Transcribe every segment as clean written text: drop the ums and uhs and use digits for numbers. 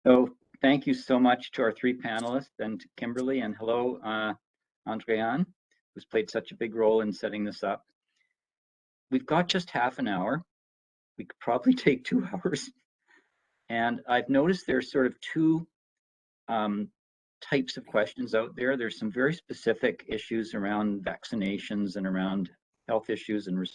So thank you so much to our three panelists and to Kimberly, and hello, Andréane, who's played such a big role in setting this up. We've got just half an hour. We could probably take 2 hours. And I've noticed there's sort of two types of questions out there. There's some very specific issues around vaccinations and around health issues in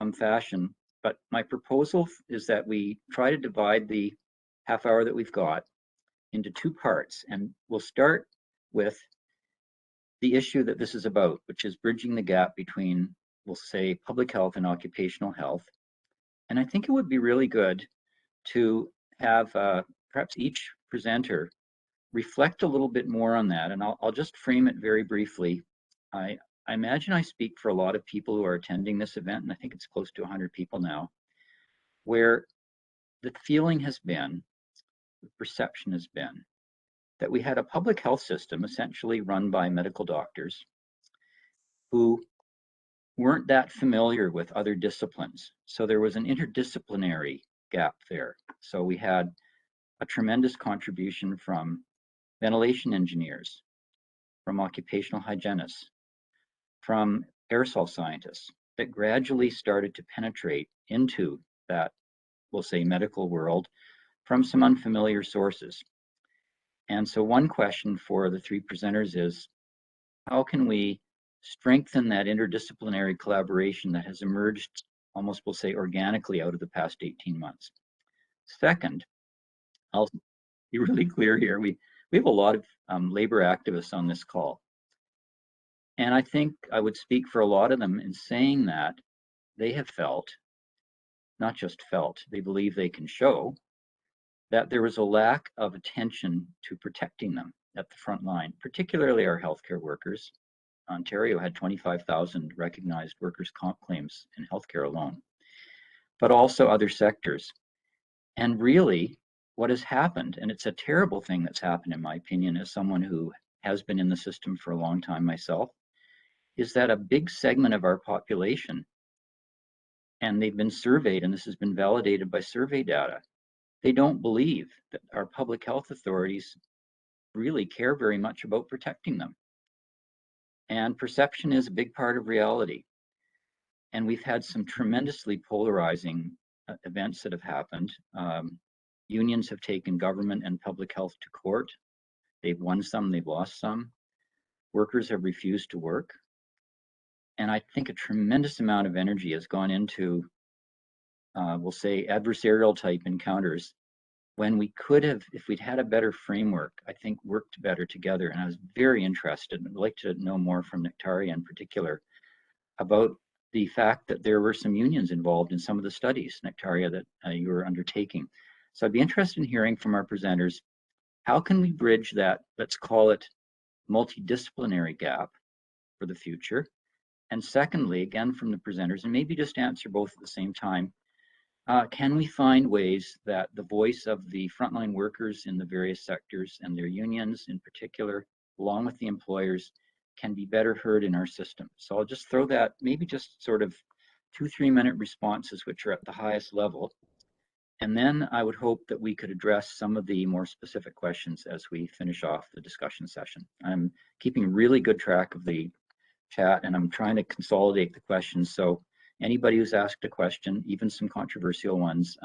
some fashion. But my proposal is that we try to divide the half hour that we've got into 2 parts. And we'll start with the issue that this is about, which is bridging the gap between, we'll say, public health and occupational health. And I think it would be really good to have perhaps each presenter reflect a little bit more on that. And I'll just frame it very briefly. I imagine I speak for a lot of people who are attending this event, and I think it's close to 100 people now, where the feeling has been, the perception has been, that we had a public health system essentially run by medical doctors who weren't that familiar with other disciplines. So there was an interdisciplinary gap there. So we had a tremendous contribution from ventilation engineers, from occupational hygienists, from aerosol scientists that gradually started to penetrate into that, we'll say, medical world from some unfamiliar sources. And so one question for the 3 presenters is, how can we strengthen that interdisciplinary collaboration that has emerged almost, we'll say, organically out of the past 18 months? Second, I'll be really clear here. We have a lot of labor activists on this call. And I think I would speak for a lot of them in saying that they have felt, not just felt, they believe they can show that there was a lack of attention to protecting them at the front line, particularly our healthcare workers. Ontario had 25,000 recognized workers' comp claims in healthcare alone, but also other sectors. And really, what has happened, and it's a terrible thing that's happened in my opinion as someone who has been in the system for a long time myself, is that a big segment of our population, and they've been surveyed, and this has been validated by survey data, they don't believe that our public health authorities really care very much about protecting them. And perception is a big part of reality. And we've had some tremendously polarizing events that have happened. Unions have taken government and public health to court. They've won some, they've lost some. Workers have refused to work. And I think a tremendous amount of energy has gone into, we'll say, adversarial type encounters when we could have, if we'd had a better framework, I think worked better together. And I was very interested, and I'd like to know more from Nectaria in particular about the fact that there were some unions involved in some of the studies, Nectaria, that you were undertaking. So I'd be interested in hearing from our presenters, how can we bridge that, let's call it multidisciplinary gap for the future? And secondly, again, from the presenters, and maybe just answer both at the same time, can we find ways that the voice of the frontline workers in the various sectors and their unions in particular, along with the employers, can be better heard in our system? So I'll just throw that, maybe just sort of 2-3 minute responses, which are at the highest level. And then I would hope that we could address some of the more specific questions as we finish off the discussion session. I'm keeping really good track of the chat, and I'm trying to consolidate the questions. So anybody who's asked a question, even some controversial ones,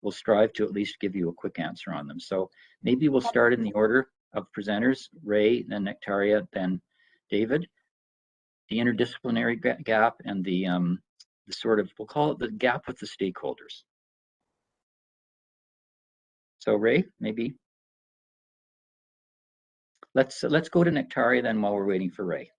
we'll strive to at least give you a quick answer on them. So maybe we'll start in the order of presenters, Ray, then Nectaria, then David. The interdisciplinary gap and the sort of, we'll call it the gap with the stakeholders. So Ray, maybe. Let's go to Nectaria then while we're waiting for Ray.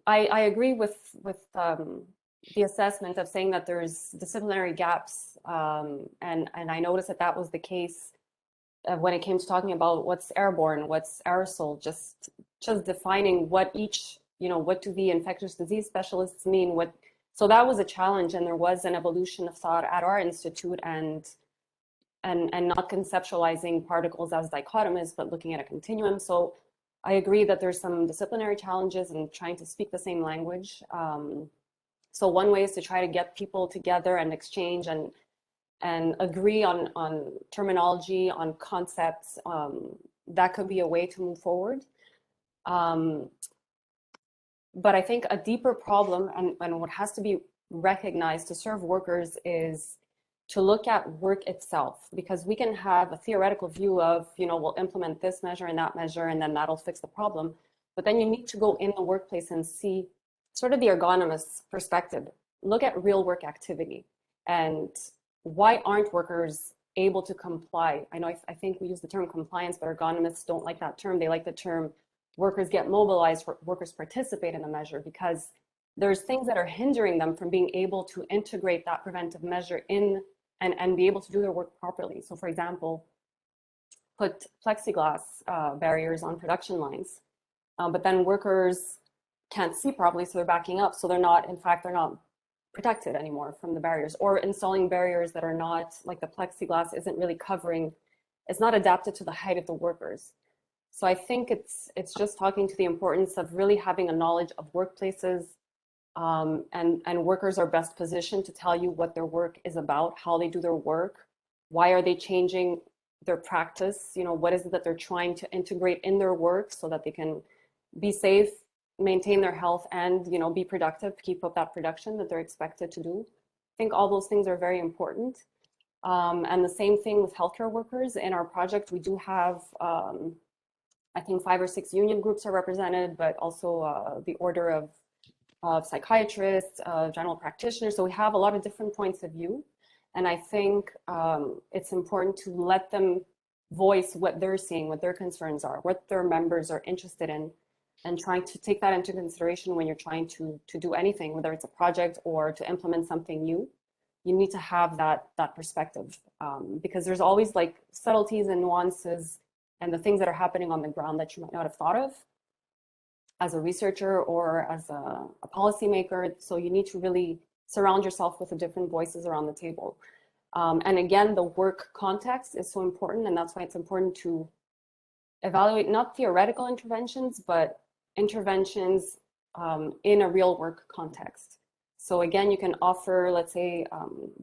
I agree with the assessment of saying that there's disciplinary gaps, and I noticed that that was the case when it came to talking about what's airborne, what's aerosol, just defining what each, what do the infectious disease specialists mean, so that was a challenge, and there was an evolution of thought at our institute, and not conceptualizing particles as dichotomous, but looking at a continuum. So I agree that there's some disciplinary challenges in trying to speak the same language. So one way is to try to get people together and exchange and agree on terminology, on concepts. That could be a way to move forward. Um, but I think a deeper problem and what has to be recognized to serve workers is to look at work itself, because we can have a theoretical view of, we'll implement this measure and that measure, and then that'll fix the problem. But then you need to go in the workplace and see sort of the ergonomist perspective. Look at real work activity and why aren't workers able to comply? I think we use the term compliance, but ergonomists don't like that term. They like the term workers get mobilized, workers participate in the measure, because there's things that are hindering them from being able to integrate that preventive measure in and be able to do their work properly. So for example, put plexiglass barriers on production lines, but then workers can't see properly, so they're backing up. So they're not protected anymore from the barriers, or installing barriers that are not, like the plexiglass isn't really covering, it's not adapted to the height of the workers. So I think it's just talking to the importance of really having a knowledge of workplaces, and workers are best positioned to tell you what their work is about, how they do their work, why are they changing their practice, what is it that they're trying to integrate in their work so that they can be safe, maintain their health, and be productive, keep up that production that they're expected to do. I think all those things are very important. And the same thing with healthcare workers. In our project, we do have, I think 5 or 6 union groups are represented, but also the order of psychiatrists, general practitioners. So we have a lot of different points of view. And I think it's important to let them voice what they're seeing, what their concerns are, what their members are interested in, and trying to take that into consideration when you're trying to do anything, whether it's a project or to implement something new. You need to have that perspective, because there's always like subtleties and nuances and the things that are happening on the ground that you might not have thought of as a researcher or as a policymaker. So you need to really surround yourself with the different voices around the table. And again, the work context is so important, and that's why it's important to evaluate not theoretical interventions, but interventions in a real work context. So again, you can offer, let's say,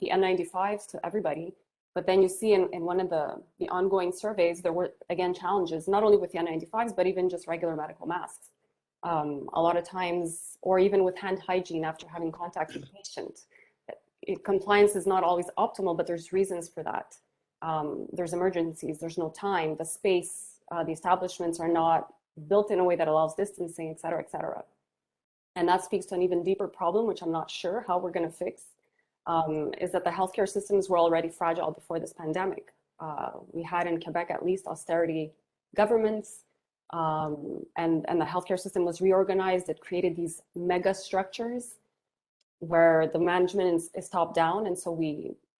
the N95s to everybody, but then you see in one of the ongoing surveys, there were, again, challenges, not only with the N95s, but even just regular medical masks. A lot of times, or even with hand hygiene after having contact with the patient. Compliance is not always optimal, but there's reasons for that. There's emergencies, there's no time, the space, the establishments are not built in a way that allows distancing, et cetera, et cetera. And that speaks to an even deeper problem, which I'm not sure how we're going to fix, is that the healthcare systems were already fragile before this pandemic. We had in Quebec, at least, austerity governments, and the healthcare system was reorganized. It created these mega structures where the management is top down. And so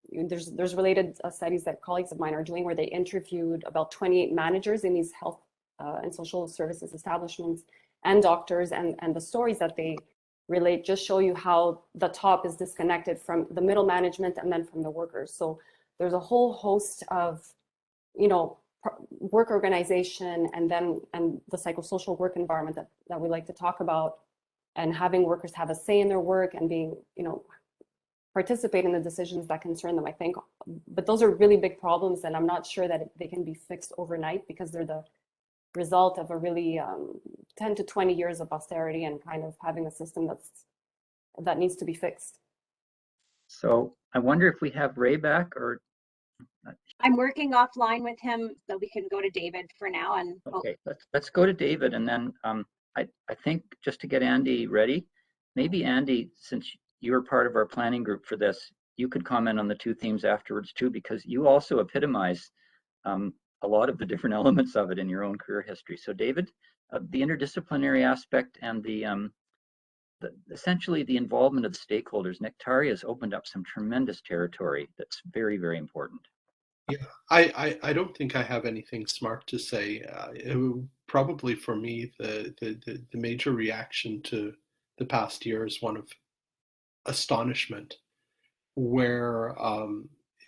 there's related studies that colleagues of mine are doing where they interviewed about 28 managers in these health and social services establishments and doctors, and the stories that they relate just show you how the top is disconnected from the middle management and then from the workers. So there's a whole host of, work organization and the psychosocial work environment that we like to talk about, and having workers have a say in their work and being, participate in the decisions that concern them, I think. But those are really big problems, and I'm not sure that they can be fixed overnight, because they're the result of a really 10 to 20 years of austerity and kind of having a system that needs to be fixed. So I wonder if we have Ray back, or I'm working offline with him, so we can go to David for now. And okay, let's go to David, and then I think just to get Andy ready, maybe Andy, since you were part of our planning group for this, you could comment on the two themes afterwards too, because you also epitomize a lot of the different elements of it in your own career history. So David, the interdisciplinary aspect and essentially the involvement of the stakeholders, Nectaria has opened up some tremendous territory that's very, very important. Yeah, I don't think I have anything smart to say. Probably for me, the major reaction to the past year is one of astonishment, where a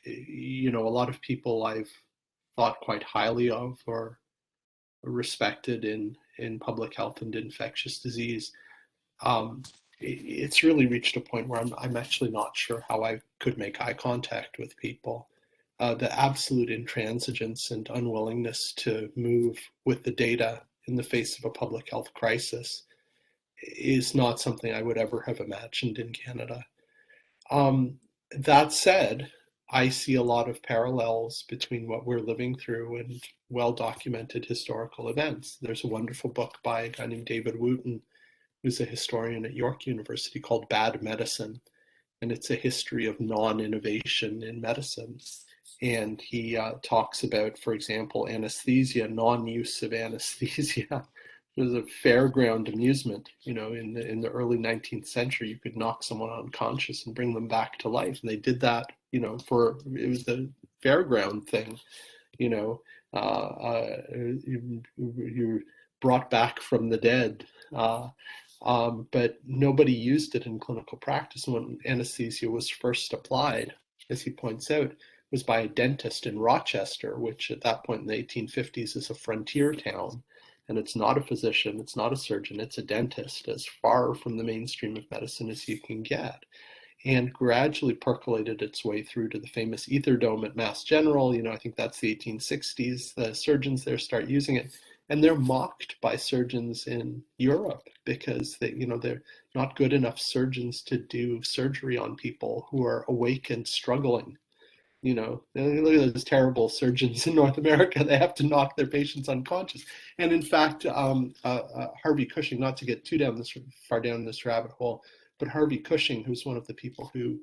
lot of people I've thought quite highly of or respected in public health and infectious disease, it's really reached a point where I'm actually not sure how I could make eye contact with people. The absolute intransigence and unwillingness to move with the data in the face of a public health crisis is not something I would ever have imagined in Canada. Um, that said, I see a lot of parallels between what we're living through and well-documented historical events. There's a wonderful book by a guy named David Wooten, who's a historian at York University, called Bad Medicine, and it's a history of non-innovation in medicine. And he talks about, for example, anesthesia, non-use of anesthesia. It was a fairground amusement. You know, in the early 19th century, you could knock someone unconscious and bring them back to life, and they did that. You know, it was the fairground thing. You know, you're brought back from the dead. But nobody used it in clinical practice. When anesthesia was first applied, as he points out, was by a dentist in Rochester, which at that point in the 1850s is a frontier town. And it's not a physician, it's not a surgeon, it's a dentist, as far from the mainstream of medicine as you can get. And gradually percolated its way through to the famous ether dome at Mass General. You know, I think that's the 1860s. The surgeons there start using it, and they're mocked by surgeons in Europe because they're not good enough surgeons to do surgery on people who are awake and struggling. You know, look at those terrible surgeons in North America. They have to knock their patients unconscious. And in fact, Harvey Cushing, not to get too far down this rabbit hole, but Harvey Cushing, who's one of the people who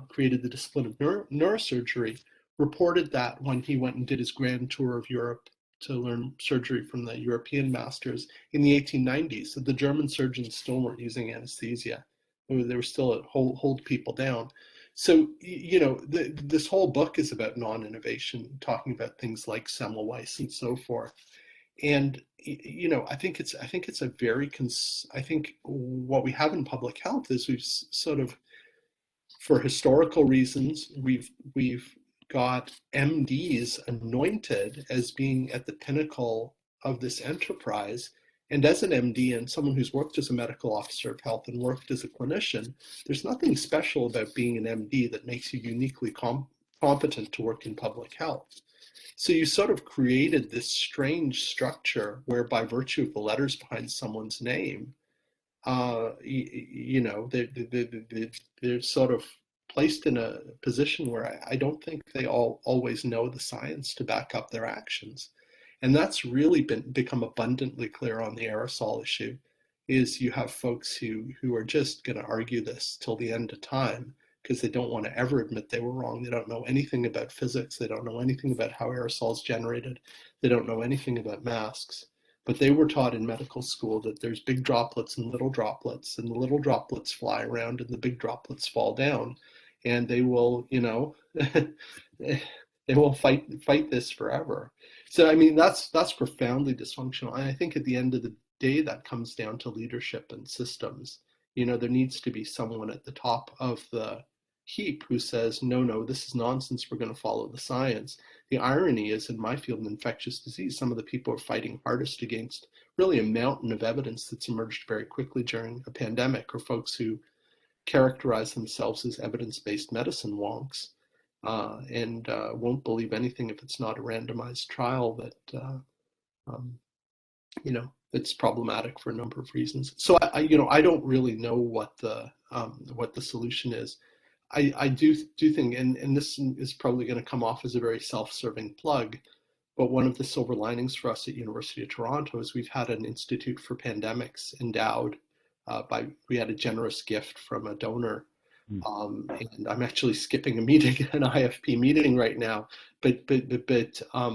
created the discipline of neurosurgery, reported that when he went and did his grand tour of Europe to learn surgery from the European masters in the 1890s, that the German surgeons still weren't using anesthesia. They were still hold people down. So, you know, this whole book is about non-innovation, talking about things like Semmelweis and so forth. And, you know, I think it's a very, I think what we have in public health is we've sort of, for historical reasons, we've got MDs anointed as being at the pinnacle of this enterprise. And as an MD and someone who's worked as a medical officer of health and worked as a clinician, there's nothing special about being an MD that makes you uniquely competent to work in public health. So you sort of created this strange structure where, by virtue of the letters behind someone's name, you know, they're sort of placed in a position where I don't think they always know the science to back up their actions. And that's really become abundantly clear on the aerosol issue, is you have folks who are just going to argue this till the end of time because they don't want to ever admit they were wrong. They don't know anything about physics. They don't know anything about how aerosols generated. They don't know anything about masks. But they were taught in medical school that there's big droplets and the little droplets fly around and the big droplets fall down, and they will, you know, they will fight this forever. So I mean, that's profoundly dysfunctional. And I think at the end of the day, that comes down to leadership and systems. You know, there needs to be someone at the top of the heap who says, no, this is nonsense. We're going to follow the science. The irony is, in my field, in infectious disease, some of the people are fighting hardest against really a mountain of evidence that's emerged very quickly during a pandemic, or folks who characterize themselves as evidence-based medicine wonks, and won't believe anything if it's not a randomized trial that, you know, it's problematic for a number of reasons. So I don't really know what the solution is. I do think, and this is probably going to come off as a very self-serving plug, but one of the silver linings for us at University of Toronto is we've had an Institute for Pandemics endowed we had a generous gift from a donor. And I'm actually skipping a meeting, an IFP meeting right now, but the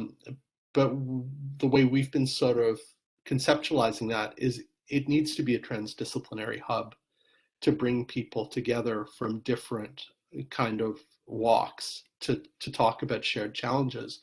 way we've been sort of conceptualizing that is it needs to be a transdisciplinary hub to bring people together from different kind of walks to talk about shared challenges.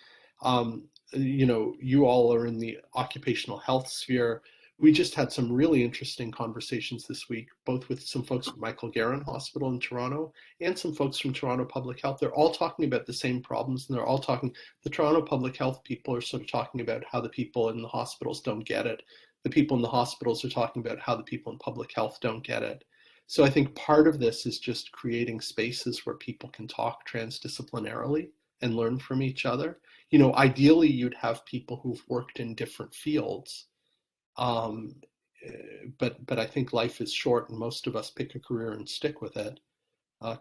You know, you all are in the occupational health sphere. We just had some really interesting conversations this week, both with some folks from Michael Garron Hospital in Toronto and some folks from Toronto Public Health. They're all talking about the same problems, and they're all talking, the Toronto Public Health people are sort of talking about how the people in the hospitals don't get it. The people in the hospitals are talking about how the people in public health don't get it. So I think part of this is just creating spaces where people can talk transdisciplinarily and learn from each other. You know, ideally you'd have people who've worked in different fields, but I think life is short and most of us pick a career and stick with it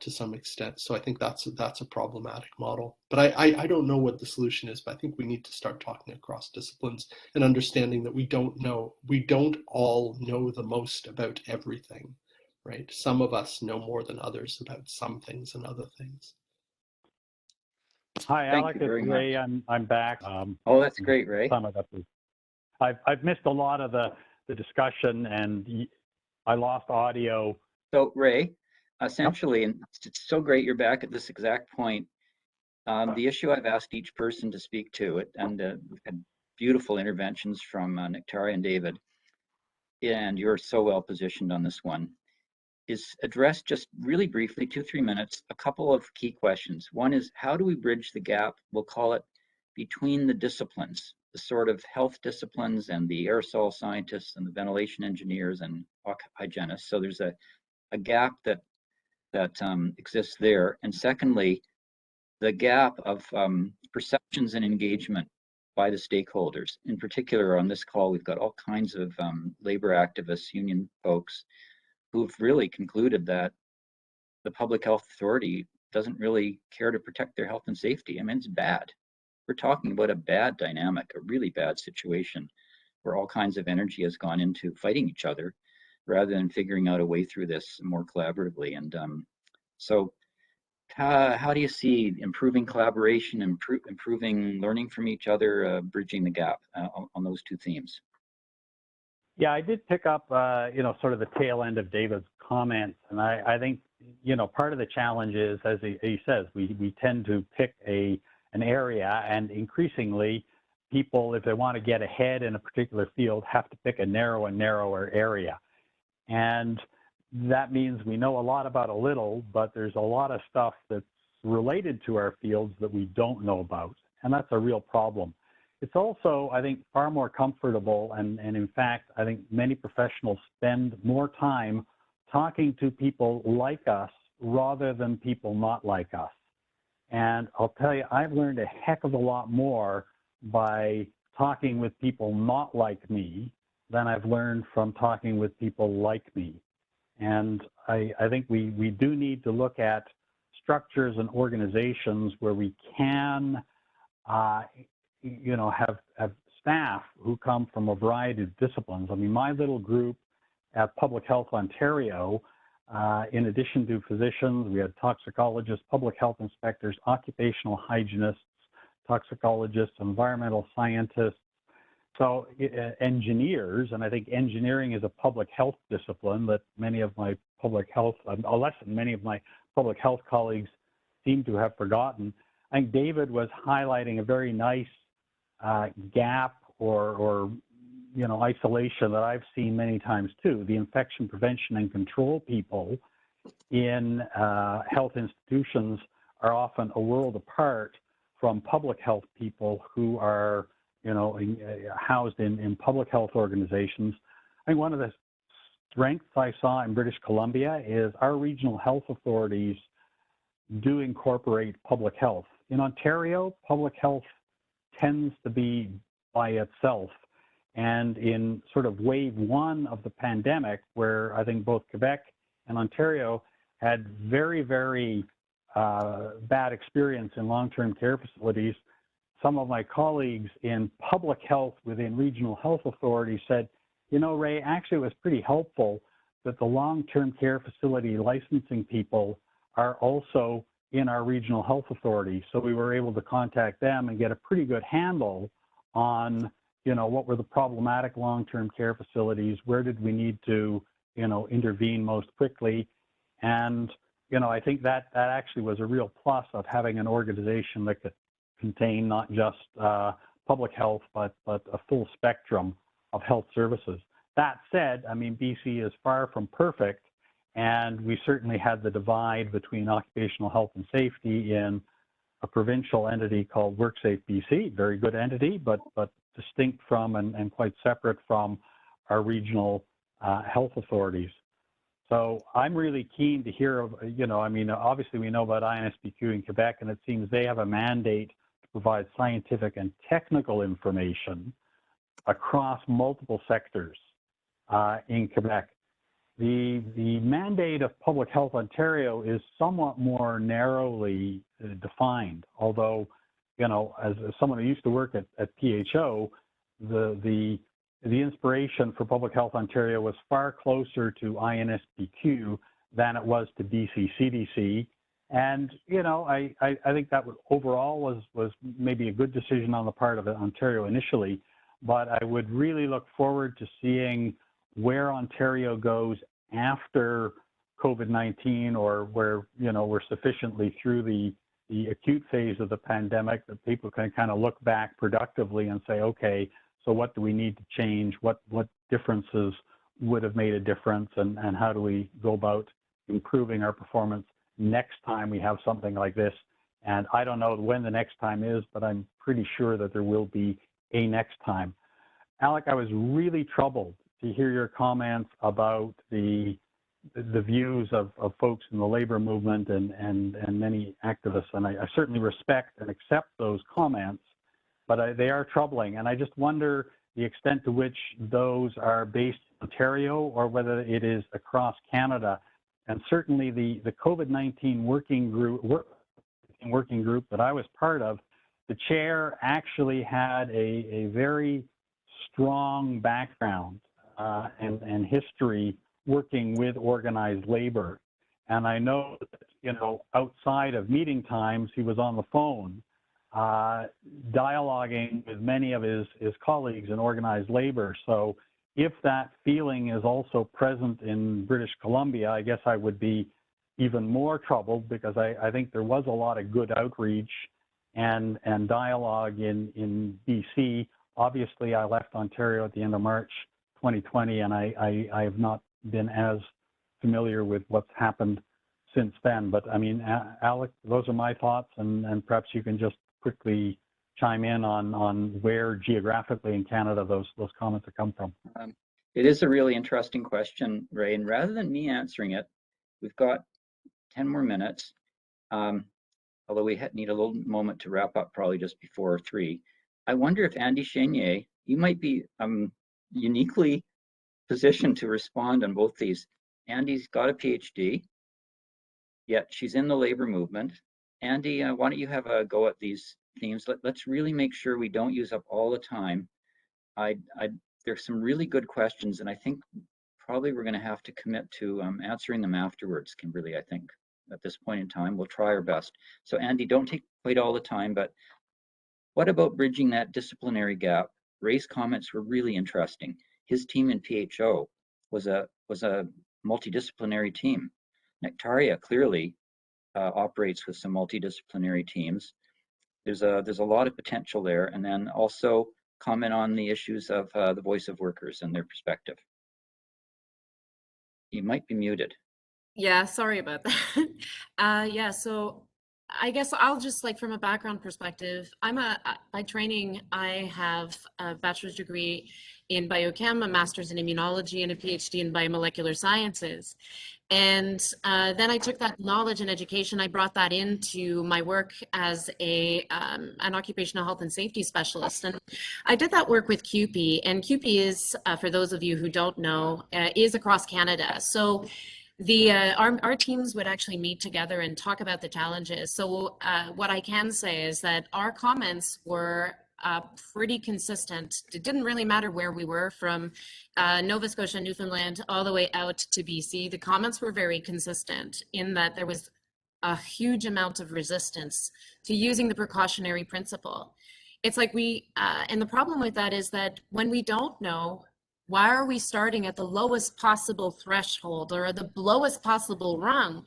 to some extent. So I think that's a problematic model. But I don't know what the solution is, but I think we need to start talking across disciplines and understanding that we don't all know the most about everything, right? Some of us know more than others about some things and other things. Hi, Thank Alec. you very It's Ray. much. I'm back. Oh, that's great, Ray. Some of I've missed a lot of the discussion, and I lost audio. So Ray, essentially, and it's so great you're back at this exact point. The issue I've asked each person to speak to it, and we've had beautiful interventions from Nectaria and David, and you're so well positioned on this one, is address just really briefly, 2-3 minutes, a couple of key questions. One is, how do we bridge the gap, we'll call it, between the disciplines, the sort of health disciplines and the aerosol scientists and the ventilation engineers and hygienists. So there's a gap that exists there. And secondly, the gap of perceptions and engagement by the stakeholders. In particular, on this call, we've got all kinds of labor activists, union folks, who've really concluded that the public health authority doesn't really care to protect their health and safety. I mean, it's bad. We're talking about a bad dynamic, a really bad situation where all kinds of energy has gone into fighting each other rather than figuring out a way through this more collaboratively. And so how do you see improving collaboration, improving learning from each other, bridging the gap on those two themes? Yeah, I did pick up, sort of the tail end of David's comments, and I think, part of the challenge is, as he says, we tend to pick an area, and increasingly, people, if they want to get ahead in a particular field, have to pick a narrow and narrower area, and that means we know a lot about a little, but there's a lot of stuff that's related to our fields that we don't know about, and that's a real problem. It's also, I think, far more comfortable, and in fact, I think many professionals spend more time talking to people like us rather than people not like us. And I'll tell you, I've learned a heck of a lot more by talking with people not like me than I've learned from talking with people like me. And I think we do need to look at structures and organizations where we can have staff who come from a variety of disciplines. I mean, my little group at Public Health Ontario, in addition to physicians, we had toxicologists, public health inspectors, occupational hygienists, toxicologists, environmental scientists, so engineers, and I think engineering is a public health discipline that many of my public health, a lesson many of my public health colleagues seem to have forgotten. I think David was highlighting a very nice gap or isolation that I've seen many times too. The infection prevention and control people in health institutions are often a world apart from public health people who are housed in public health organizations. I think one of the strengths I saw in British Columbia is our regional health authorities do incorporate public health. In Ontario, public health tends to be by itself. And in sort of wave one of the pandemic, where I think both Quebec and Ontario had very, very bad experience in long-term care facilities, some of my colleagues in public health within regional health authorities said, Ray, actually it was pretty helpful that the long-term care facility licensing people are also in our regional health authority. So we were able to contact them and get a pretty good handle on, what were the problematic long-term care facilities, where did we need to, intervene most quickly. And, I think that actually was a real plus of having an organization that could contain not just public health, but a full spectrum of health services. That said, I mean, BC is far from perfect, and we certainly had the divide between occupational health and safety in a provincial entity called WorkSafe BC, very good entity, but distinct from and quite separate from our regional health authorities. So I'm really keen to hear, I mean, obviously we know about INSPQ in Quebec, and it seems they have a mandate to provide scientific and technical information across multiple sectors in Quebec. The mandate of Public Health Ontario is somewhat more narrowly defined, although, as someone who used to work at PHO, the inspiration for Public Health Ontario was far closer to INSPQ than it was to BC CDC. And, I think that overall was maybe a good decision on the part of Ontario initially, but I would really look forward to seeing where Ontario goes after COVID-19, or where, we're sufficiently through the acute phase of the pandemic that people can kind of look back productively and say, okay, so what do we need to change? What differences would have made a difference, and how do we go about improving our performance next time we have something like this? And I don't know when the next time is, but I'm pretty sure that there will be a next time. Alec, I was really troubled to hear your comments about the views of folks in the labor movement and many activists, and I certainly respect and accept those comments, but they are troubling. And I just wonder the extent to which those are based in Ontario or whether it is across Canada. And certainly the COVID-19 working group that I was part of, the chair actually had a very strong background and history working with organized labor. And I know that, outside of meeting times, he was on the phone dialoguing with many of his colleagues in organized labor. So if that feeling is also present in British Columbia, I guess I would be even more troubled, because I think there was a lot of good outreach and dialogue in BC. Obviously, I left Ontario at the end of March 2020, and I have not been as familiar with what's happened since then. But I mean, Alec, those are my thoughts, and perhaps you can just quickly chime in on where geographically in Canada those comments have come from. It is a really interesting question, Ray, and rather than me answering it, we've got 10 more minutes, although we need a little moment to wrap up probably just before 3. I wonder if Andy Chenier, you might be uniquely positioned to respond on both these. Andy's got a PhD, yet she's in the labor movement. Andy, why don't you have a go at these themes? Let's really make sure we don't use up all the time. There's some really good questions, and I think probably we're going to have to commit to answering them afterwards, Kimberly, I think, at this point in time. We'll try our best. So Andy, don't take quite all the time, but what about bridging that disciplinary gap? Ray's comments were really interesting. His team in PHO was a multidisciplinary team. Nectaria clearly operates with some multidisciplinary teams. There's a lot of potential there, and then also comment on the issues of the voice of workers and their perspective. You might be muted. Yeah, sorry about that. Yeah, so I guess I'll just, like, from a background perspective, by training, I have a bachelor's degree in biochem, a master's in immunology, and a PhD in biomolecular sciences. And then I took that knowledge and education, I brought that into my work as an occupational health and safety specialist. And I did that work with CUPE, and CUPE is, for those of you who don't know, is across Canada. So our teams would actually meet together and talk about the challenges. So what I can say is that our comments were pretty consistent. It didn't really matter where we were, from Nova Scotia, Newfoundland, all the way out to BC. The comments were very consistent in that there was a huge amount of resistance to using the precautionary principle. It's like and the problem with that is that when we don't know, why are we starting at the lowest possible threshold or the lowest possible rung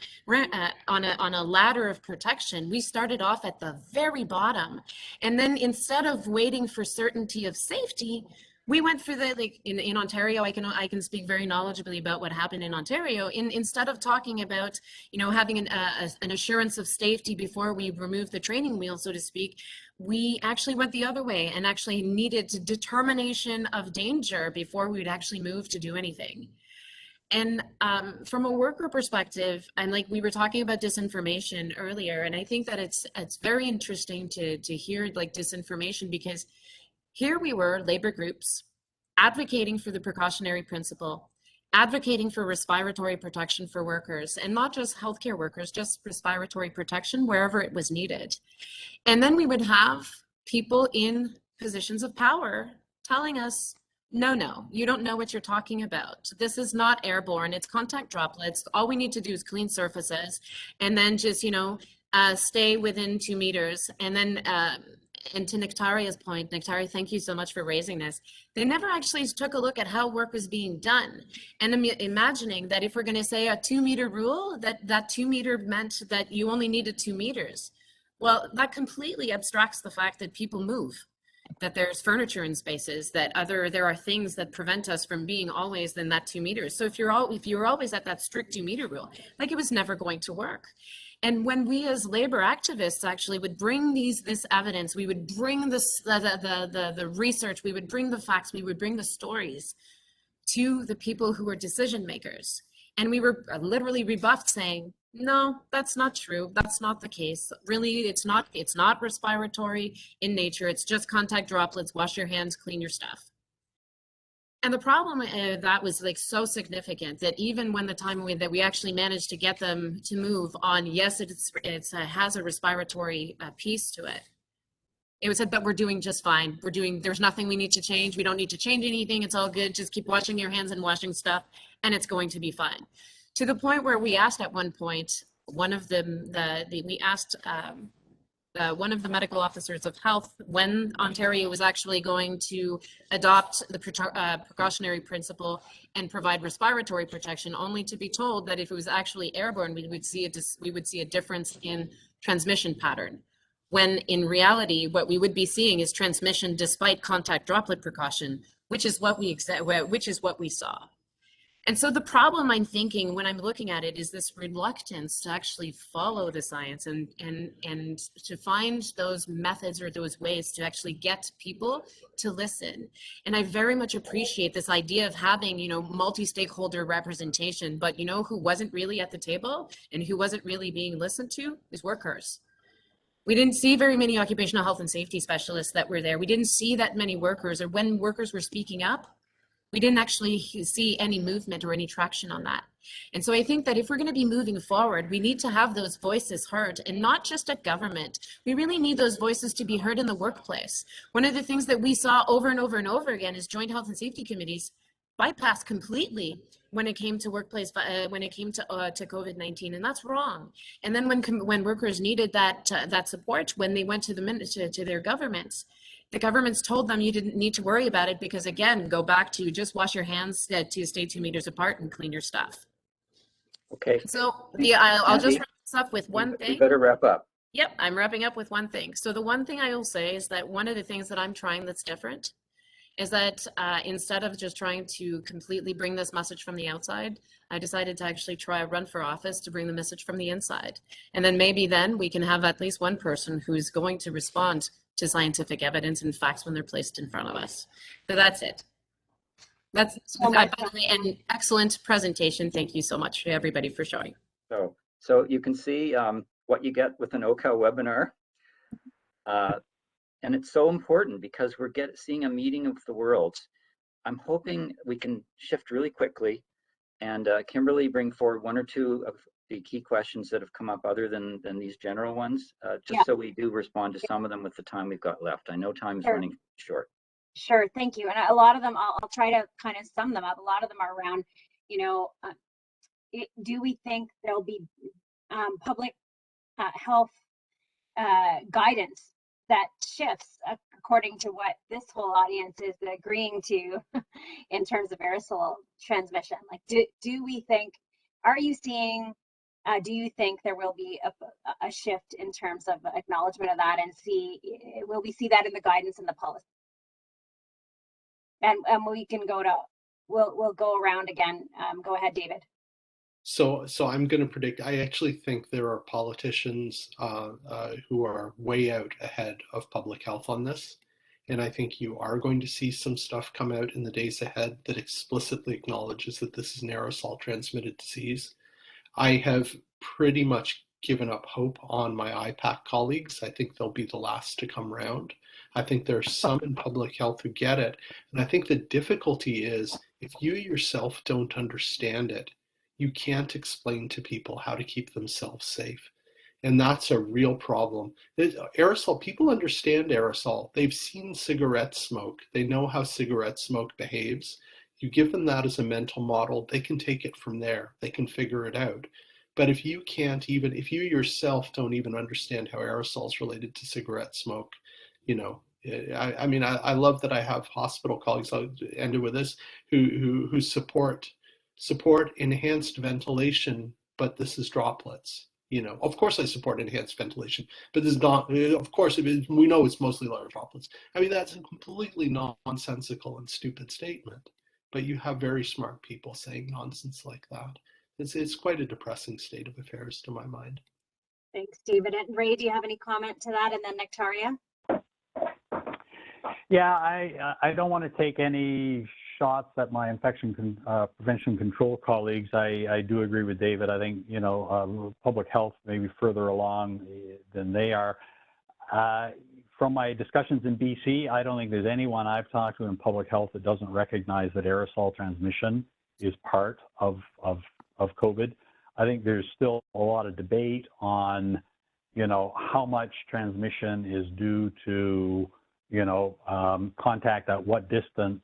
on a ladder of protection? We started off at the very bottom. And then instead of waiting for certainty of safety, we went for in Ontario, I can speak very knowledgeably about what happened in Ontario. Instead of talking about, having an assurance of safety before we removed the training wheel, so to speak, we actually went the other way and actually needed determination of danger before we would actually move to do anything. And from a worker perspective, and like we were talking about disinformation earlier, and I think that it's very interesting to hear like disinformation, because here we were, labor groups, advocating for the precautionary principle, advocating for respiratory protection for workers, and not just healthcare workers, just respiratory protection wherever it was needed. And then we would have people in positions of power telling us, no, you don't know what you're talking about. This is not airborne, it's contact droplets. All we need to do is clean surfaces and then just, stay within 2 meters. And then, and to Nectaria's point, Nectaria, thank you so much for raising this. They never actually took a look at how work was being done. And imagining that if we're going to say a 2 meter rule, that 2 meter meant that you only needed 2 meters. Well, that completely abstracts the fact that people move, that there's furniture in spaces, that there are things that prevent us from being always in that 2 meters. So if you're always at that strict 2 meter rule, like, it was never going to work. And when we as labor activists actually would bring this evidence, we would bring the research, we would bring the facts, we would bring the stories to the people who were decision makers. And we were literally rebuffed saying, no, that's not true. That's not the case. Really, it's not respiratory in nature. It's just contact droplets. Wash your hands, clean your stuff. And the problem that was like so significant that even when the time that we actually managed to get them to move on, yes, it has a respiratory piece to it. It was said, but we're doing just fine. There's nothing we need to change. We don't need to change anything. It's all good. Just keep washing your hands and washing stuff, and it's going to be fine. To the point where we asked at one point, one of the medical officers of health when Ontario was actually going to adopt the precautionary principle and provide respiratory protection, only to be told that if it was actually airborne, we would see a difference in transmission pattern. When in reality, what we would be seeing is transmission despite contact droplet precaution, which is what we saw. And so the problem I'm thinking when I'm looking at it is this reluctance to actually follow the science and to find those methods or those ways to actually get people to listen. And I very much appreciate this idea of having, multi-stakeholder representation, but who wasn't really at the table and who wasn't really being listened to is workers. We didn't see very many occupational health and safety specialists that were there. We didn't see that many workers, or when workers were speaking up, we didn't actually see any movement or any traction on that. And so I think that if we're going to be moving forward, we need to have those voices heard, and not just at government. We really need those voices to be heard in the workplace. One of the things that we saw over and over and over again is joint health and safety committees bypassed completely when it came to workplace, when it came to COVID-19, and that's wrong. And then when workers needed that support, when they went to their governments, the governments told them you didn't need to worry about it because, again, go back to just wash your hands, to stay 2 meters apart and clean your stuff. Okay. So I'll just wrap this up with one thing. You better wrap up. Yep, I'm wrapping up with one thing. So the one thing I will say is that one of the things that I'm trying that's different is that instead of just trying to completely bring this message from the outside, I decided to actually try a run for office to bring the message from the inside. And then maybe then we can have at least one person who's going to respond to scientific evidence and facts when they're placed in front of us. So that's it. That's by the way, an excellent presentation. Thank you so much to everybody for showing. So you can see what you get with an OCal webinar. And it's so important because we're seeing a meeting of the worlds. I'm hoping we can shift really quickly and Kimberly bring forward one or two of the key questions that have come up other than these general ones, just so we do respond to some of them with the time we've got left. I know time is running short. Sure, thank you. And a lot of them, I'll try to kind of sum them up. A lot of them are around, do we think there'll be public health guidance that shifts according to what this whole audience is agreeing to in terms of aerosol transmission? Like, do we think, are you seeing, do you think there will be a shift in terms of acknowledgement of that, and will we see that in the guidance and the policy? And we can we'll go around again. Go ahead, David. So I'm going to predict, I actually think there are politicians who are way out ahead of public health on this. And I think you are going to see some stuff come out in the days ahead that explicitly acknowledges that this is an aerosol transmitted disease. I have pretty much given up hope on my IPAC colleagues. I think they'll be the last to come round. I think there are some in public health who get it. And I think the difficulty is if you yourself don't understand it, you can't explain to people how to keep themselves safe. And that's a real problem. Aerosol, people understand aerosol. They've seen cigarette smoke. They know how cigarette smoke behaves. You give them that as a mental model, they can take it from there. They can figure it out. But if you can't even, if you yourself don't even understand how aerosol is related to cigarette smoke, you know, I mean, I love that I have hospital colleagues, I'll end it with this, who support enhanced ventilation, but this is droplets. You know, of course I support enhanced ventilation, but this is not, of course, we know it's mostly large droplets. I mean, that's a completely nonsensical and stupid statement, but you have very smart people saying nonsense like that. It's quite a depressing state of affairs to my mind. Thanks, David. And Ray, do you have any comment to that? And then Nectaria? Yeah, I don't want to take any shots at my infection prevention control colleagues. I do agree with David. I think, you know, public health may be further along than they are. From my discussions in BC, I don't think there's anyone I've talked to in public health that doesn't recognize that aerosol transmission is part of COVID. I think there's still a lot of debate on, you know, how much transmission is due to, you know, contact at what distance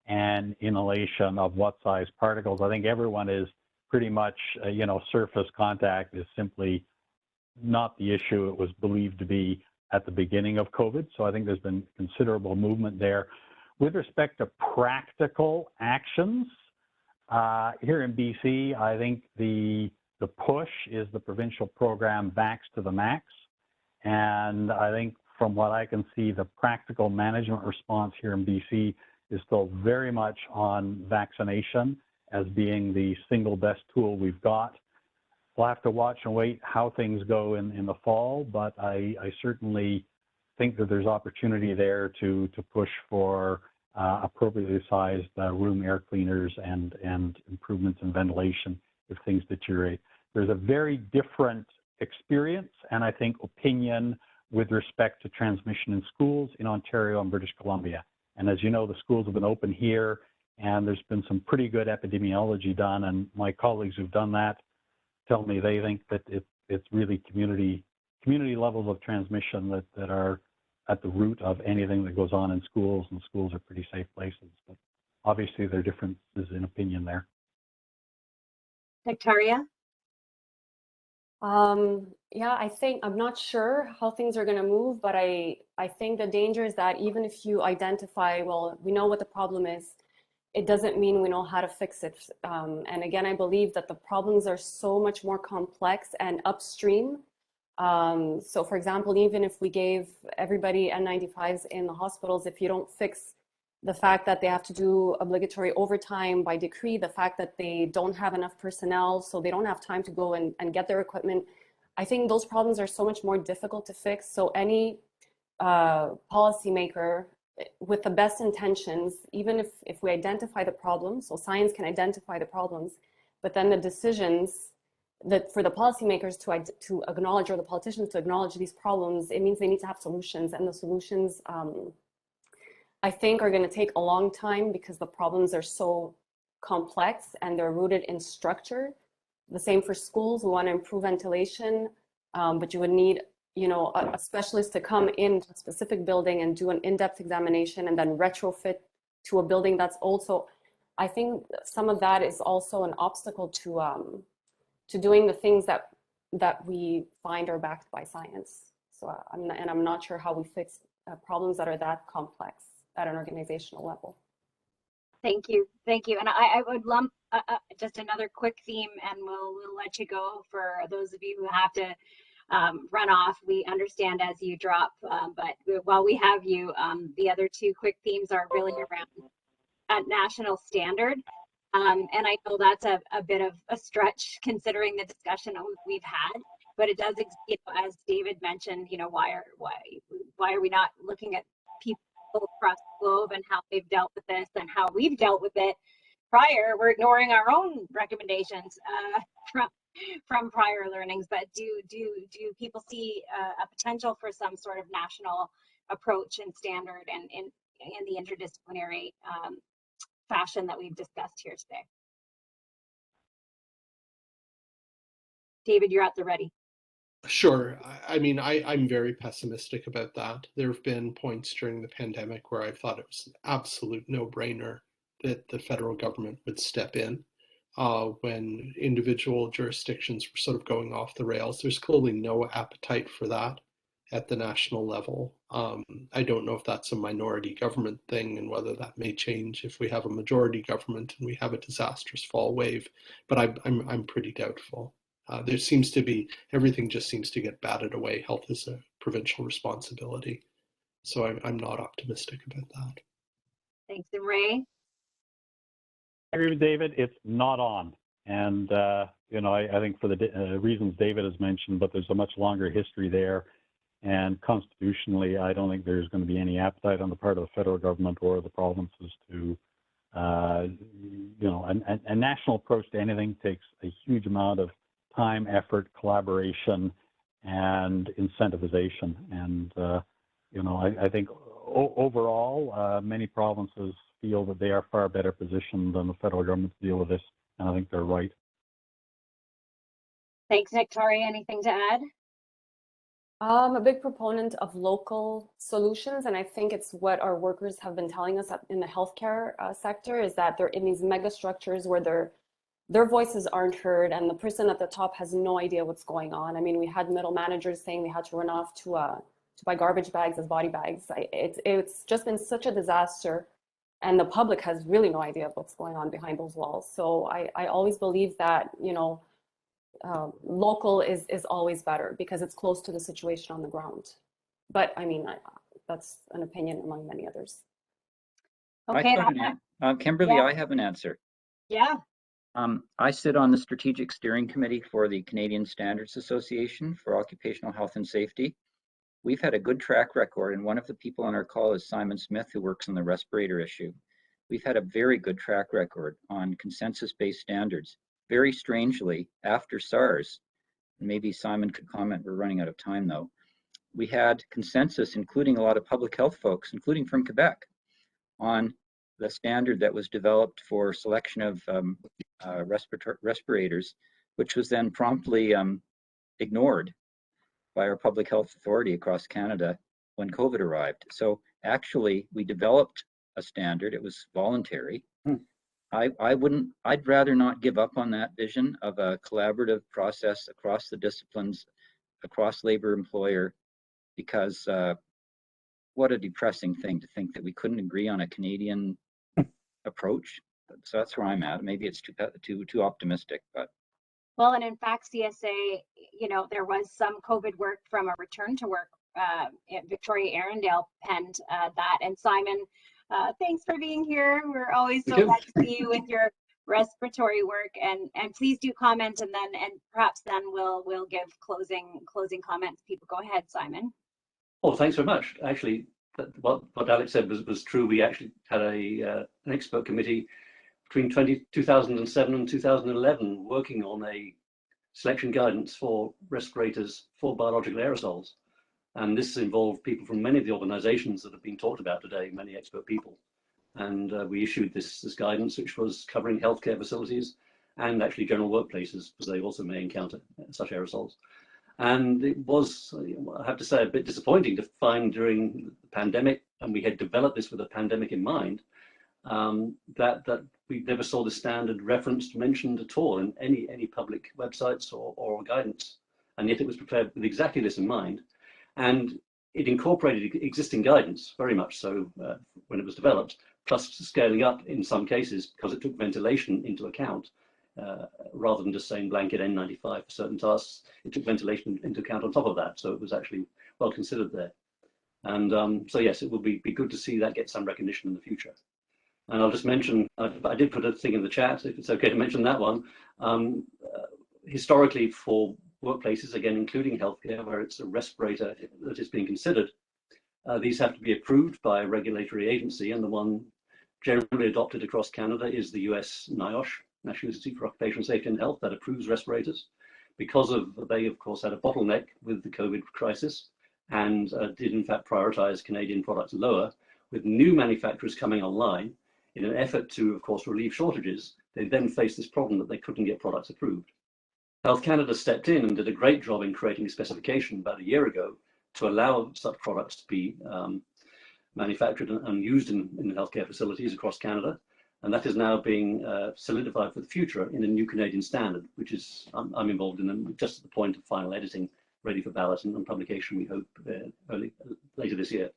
and inhalation of what size particles. I think everyone is pretty much, you know, surface contact is simply not the issue it was believed to be at the beginning of COVID. So I think there's been considerable movement there. With respect to practical actions, here in BC, I think the push is the provincial program Vax to the Max. And I think from what I can see, the practical management response here in BC is still very much on vaccination as being the single best tool we've got. We'll have to watch and wait how things go in the fall, but I certainly think that there's opportunity there to push for appropriately sized room air cleaners and improvements in ventilation if things deteriorate. There's a very different experience and I think opinion with respect to transmission in schools in Ontario and British Columbia. And as you know, the schools have been open here and there's been some pretty good epidemiology done, and my colleagues who've done that tell me they think that it's really community levels of transmission that are at the root of anything that goes on in schools, and schools are pretty safe places. But obviously there are differences in opinion there. Victoria? Yeah, I think, I'm not sure how things are going to move, but I think the danger is that even if you identify, well, we know what the problem is, it doesn't mean we know how to fix it. And again, I believe that the problems are so much more complex and upstream. So for example, even if we gave everybody N95s in the hospitals, if you don't fix the fact that they have to do obligatory overtime by decree, the fact that they don't have enough personnel, so they don't have time to go and get their equipment, I think those problems are so much more difficult to fix. So any policymaker with the best intentions, even if we identify the problems, so science can identify the problems, but then the decisions that for the policymakers to acknowledge, or the politicians to acknowledge these problems, it means they need to have solutions, and the solutions I think are going to take a long time because the problems are so complex and they're rooted in structure. The same for schools. We want to improve ventilation, but you would need, you know, a specialist to come into a specific building and do an in-depth examination and then retrofit to a building that's also, I think some of that is also an obstacle to doing the things that we find are backed by science. So I'm not sure how we fix problems that are that complex at an organizational level. Thank you. Thank you. And I would lump just another quick theme, and we'll let you go for those of you who have to run off. We understand as you drop, but while we have you, the other two quick themes are really around a national standard. And I know that's a bit of a stretch considering the discussion we've had, but it does, you know, as David mentioned, you know, why are we not looking at people people across the globe and how they've dealt with this and how we've dealt with it prior. We're ignoring our own recommendations from prior learnings, but do people see a potential for some sort of national approach and standard and in the interdisciplinary fashion that we've discussed here today? David, you're at the ready. Sure. I mean, I'm very pessimistic about that. There have been points during the pandemic where I thought it was an absolute no-brainer that the federal government would step in when individual jurisdictions were sort of going off the rails. There's clearly no appetite for that at the national level. I don't know if that's a minority government thing and whether that may change if we have a majority government and we have a disastrous fall wave, but I'm pretty doubtful. There seems to be, everything just seems to get batted away. Health is a provincial responsibility. So I'm not optimistic about that. Thanks. And Ray? I agree with David. It's not on. And, you know, I think for the reasons David has mentioned, but there's a much longer history there. And constitutionally, I don't think there's going to be any appetite on the part of the federal government or the provinces to, you know, a national approach to anything takes a huge amount of time, effort, collaboration, and incentivization. And, you know, I think overall, many provinces feel that they are far better positioned than the federal government to deal with this, and I think they're right. Thanks, Victoria. Anything to add? I'm a big proponent of local solutions, and I think it's what our workers have been telling us in the healthcare sector, is that they're in these mega structures where their voices aren't heard, and the person at the top has no idea what's going on. I mean, we had middle managers saying they had to run off to buy garbage bags as body bags. It's just been such a disaster, and the public has really no idea what's going on behind those walls. So I always believe that, you know, local is always better because it's close to the situation on the ground. But I mean, that's an opinion among many others. Okay. Kimberly, Yeah. I have an answer. Yeah. I sit on the Strategic Steering Committee for the Canadian Standards Association for Occupational Health and Safety. We've had a good track record, and one of the people on our call is Simon Smith, who works on the respirator issue. We've had a very good track record on consensus-based standards. Very strangely, after SARS, and maybe Simon could comment, we're running out of time though, we had consensus, including a lot of public health folks, including from Quebec, on the standard that was developed for selection of respirators, which was then promptly ignored by our public health authority across Canada when COVID arrived. So actually, we developed a standard. It was voluntary. I'd rather not give up on that vision of a collaborative process across the disciplines, across labor employer, because what a depressing thing to think that we couldn't agree on a Canadian approach. So that's where I'm at. Maybe it's too optimistic, but. Well, and in fact, CSA, you know, there was some COVID work from a return to work. Victoria Arundel penned that, and Simon, thanks for being here. We're always so glad to see you with your respiratory work, and please do comment, and perhaps then we'll give closing comments. People, go ahead, Simon. Oh, thanks very much. Actually, what Alex said was true. We actually had an expert committee between 2007 and 2011 working on a selection guidance for respirators for biological aerosols. And this involved people from many of the organizations that have been talked about today, many expert people. And we issued this guidance, which was covering healthcare facilities and actually general workplaces, because they also may encounter such aerosols. And it was, I have to say, a bit disappointing to find during the pandemic, and we had developed this with a pandemic in mind, that we never saw the standard referenced, mentioned at all in any public websites or guidance. And yet it was prepared with exactly this in mind. And it incorporated existing guidance, very much so, when it was developed, plus scaling up in some cases because it took ventilation into account. Rather than just saying blanket N95 for certain tasks, it took ventilation into account on top of that. So it was actually well considered there. And so yes, it will be good to see that get some recognition in the future. And I'll just mention, I did put a thing in the chat, if it's okay to mention that one. Historically, for workplaces, again, including healthcare, where it's a respirator that is being considered, These have to be approved by a regulatory agency, and the one generally adopted across Canada is the US NIOSH, National Institute for Occupational Safety and Health, that approves respirators. Because they of course had a bottleneck with the COVID crisis and did in fact prioritize Canadian products lower. With new manufacturers coming online in an effort to of course relieve shortages, they then faced this problem that they couldn't get products approved. Health Canada stepped in and did a great job in creating a specification about a year ago to allow such products to be manufactured and used in healthcare facilities across Canada. And that is now being solidified for the future in a new Canadian standard, which is I'm involved in, and just at the point of final editing, ready for ballot and publication, we hope later this year.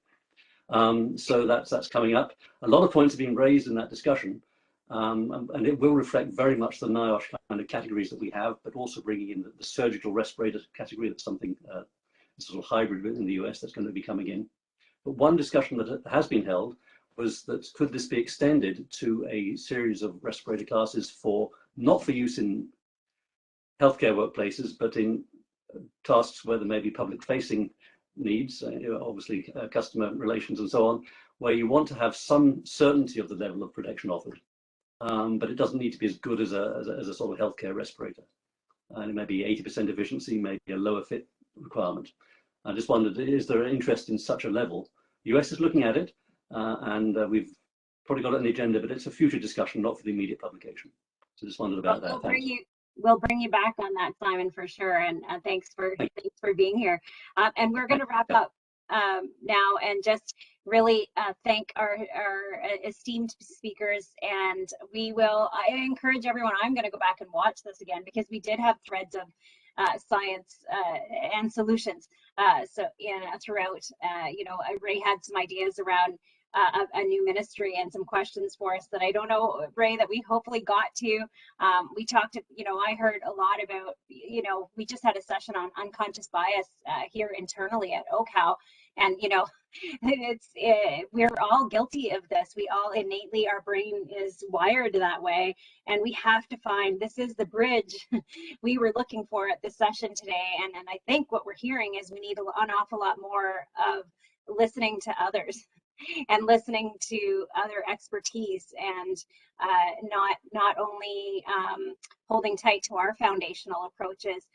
So that's coming up. A lot of points have been raised in that discussion, and it will reflect very much the NIOSH kind of categories that we have, but also bringing in the surgical respirator category. That's something sort of hybrid in the US that's going to be coming in. But one discussion that has been held was that could this be extended to a series of respirator classes for not for use in healthcare workplaces, but in tasks where there may be public-facing needs, obviously customer relations and so on, where you want to have some certainty of the level of protection offered, but it doesn't need to be as good as a sort of healthcare respirator. And it may be 80% efficiency, maybe a lower fit requirement. I just wondered, is there an interest in such a level? The US is looking at it. And we've probably got it on the agenda, but it's a future discussion, not for the immediate publication. So just wondered about that. We'll bring you back on that, Simon, for sure. And thanks for being here. And we're going to wrap up now and just really thank our esteemed speakers. And I encourage everyone, I'm going to go back and watch this again because we did have threads of science and solutions. So throughout, Ray had some ideas around a new ministry and some questions for us that I don't know, Ray, that we hopefully got to. We talked, I heard a lot about, we just had a session on unconscious bias here internally at OCAL, and we're all guilty of this. We all innately, our brain is wired that way, and we have to find, this is the bridge we were looking for at this session today. And I think what we're hearing is we need an awful lot more of listening to others and listening to other expertise, and not only holding tight to our foundational approaches,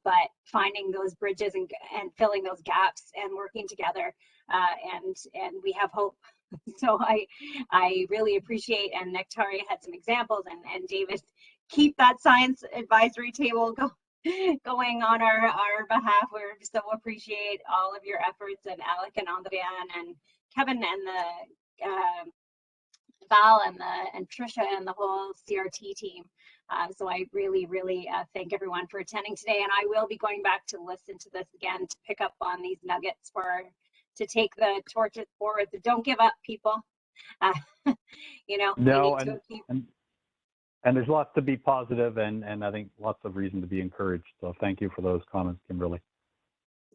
but finding those bridges and filling those gaps and working together. And we have hope. So I really appreciate, and Nektari had some examples, and David, keep that science advisory table going on our behalf. We so appreciate all of your efforts, and Alec and Andrian and Kevin and the Val and Trisha and the whole CRT team. So I really thank everyone for attending today, and I will be going back to listen to this again to pick up on these nuggets to take the torches forward. So don't give up, people. No, and there's lots to be positive, and I think lots of reason to be encouraged. So thank you for those comments, Kimberly.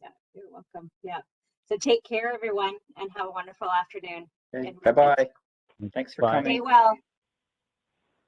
Yeah, you're welcome. Yeah. So take care, everyone, and have a wonderful afternoon. Okay. Bye-bye. Thanks for coming. Stay well.